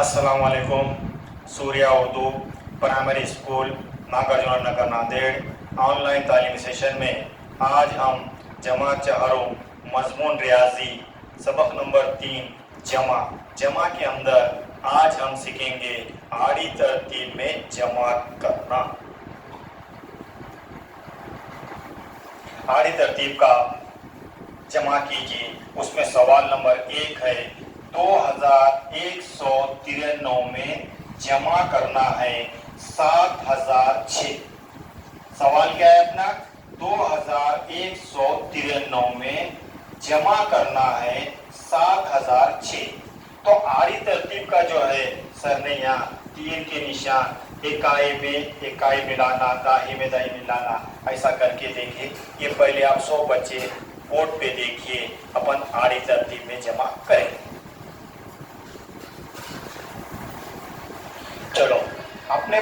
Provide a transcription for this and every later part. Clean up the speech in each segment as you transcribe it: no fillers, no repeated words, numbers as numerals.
अस्सलाम वालेकुम। Surya Urdu primary school Nagarjuna नगर Nanded online तालीमी सेशन में आज हम जमा चहरों मजमून रियाजी सबक नंबर 3 जमा के अंदर आज हम सीखेंगे आड़ी तरतीब में जमा करना। आड़ी तरतीब का जमा कीजिए। उसमें सवाल नंबर 1 है 2193 में जमा करना है 7006। सवाल क्या है अपना? 2193 में जमा करना है 7006। तो आड़ी तरतीब का जो है सर ने यहाँ तीर के निशान इकाई में इकाई मिलाना, दाही में दाही मिलाना, ऐसा करके देखिए। ये पहले आप 100 बच्चे बोर्ड पे देखिए, अपन आड़ी तरतीब में जमा करेंगे। चलो अपने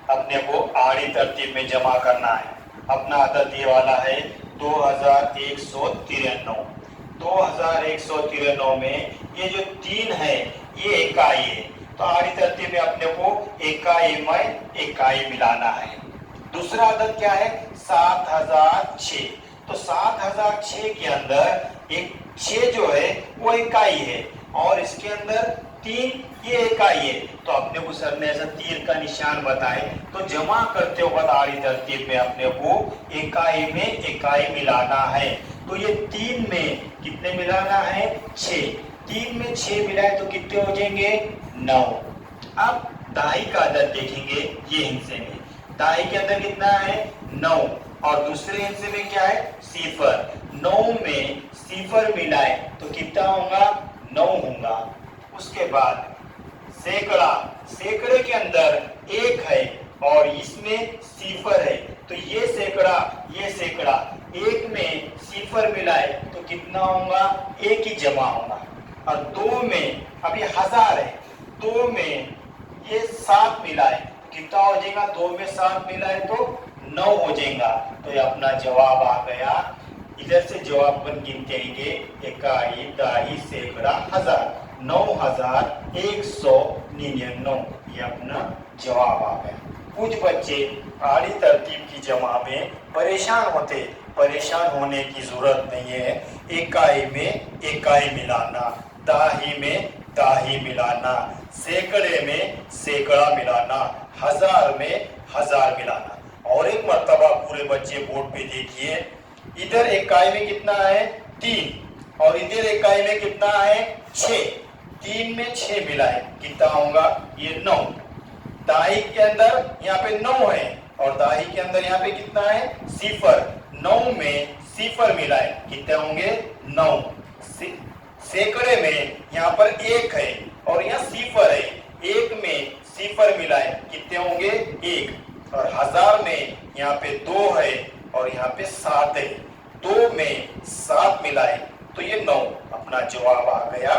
अपने को आड़ी तरतीब में जमा करना है। अपना अदद ये वाला है 2193। 2193 में ये जो 3 है ये इकाई है, तो आड़ी तरतीब में अपने को इकाई में इकाई मिलाना है। दूसरा अदद क्या है? 7006। तो 7006 के अंदर एक 6 जो है वो इकाई है और इसके अंदर 3 ये इकाई है। तो अपने को सर ने ऐसा तीर का निशान बताए, तो जमा करते वक्त आड़ी तरतीब में अपने को इकाई में इकाई मिलाना है। तो ये 3 में कितने मिलाना है? 6। 3 में 6 मिलाए तो कितने हो जाएंगे? 9। अब दाही का अदद देखेंगे ये हिस्से में। दाही के अंदर कितना है? 9 और दूसरे हिस्से में क्या है? 0। 9 में 0 मिलाए तो कितना होगा? 9 होगा। उसके बाद सैकड़ा, सैकड़े के अंदर 1 है और इसमें 0 है, तो ये सैकड़ा 1 में 0 मिलाए तो कितना होगा? 1 ही जमा होगा। और 2 में अभी 1000 है, 2 में ये 7 मिलाए कितना हो जाएगा? 2 में 7 मिलाए तो 9 हो जाएगा। तो ये अपना जवाब आ गया। इधर से जवाब अपन गिनते आएंगे, इकाई, दाही, सैकड़ा, 1000, 9199। ये अपना जवाब आ गया। कुछ बच्चे आड़ी तरतीब की जमा में परेशान होते, परेशान होने की जरूरत नहीं है। इकाई में इकाई मिलाना, दाही में दाही मिलाना, सैकड़े में सैकड़ा मिलाना, 1000 में 1000 मिलाना। और एक मर्तबा पूरे बच्चे बोर्ड पे देखिए, इधर इकाई में कितना है? 3 और इधर इकाई में कितना है? 6। 3 में 6 मिलाए कितना होगा? ये 9। दाही के अंदर यहाँ पे 9 है और दाही के अंदर यहाँ पे कितना है? 0। 9 में 0 मिलाए कितने होंगे? 9। सैकड़े में यहाँ पर 1 है और यहाँ 0 है, 1 में 0 मिलाए कितने होंगे? 1। और 1000 में यहाँ पे 2 है और यहाँ पे 7 है, 2 में 7 मिलाए तो ये 9। अपना जवाब आ गया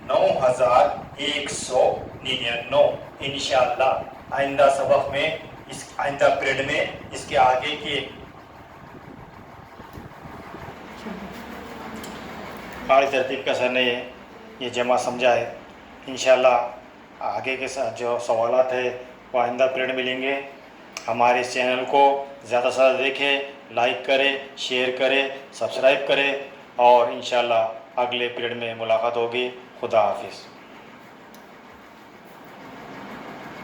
9199। इंशाअल्लाह आइंदा सबक में, इस आइंदा पीरियड में इसके आगे के आड़ी तरतीब का सर ने ये जमा समझा है। इंशाअल्लाह आगे के जो सवालात है वो आइंदा पीरियड मिलेंगे। हमारे इस चैनल को ज़्यादा से ज़्यादा देखें, लाइक करें, शेयर करें, सब्सक्राइब करें और इंशाअल्लाह अगले पीरियड में मुलाकात होगी। खुदा हाफिज़।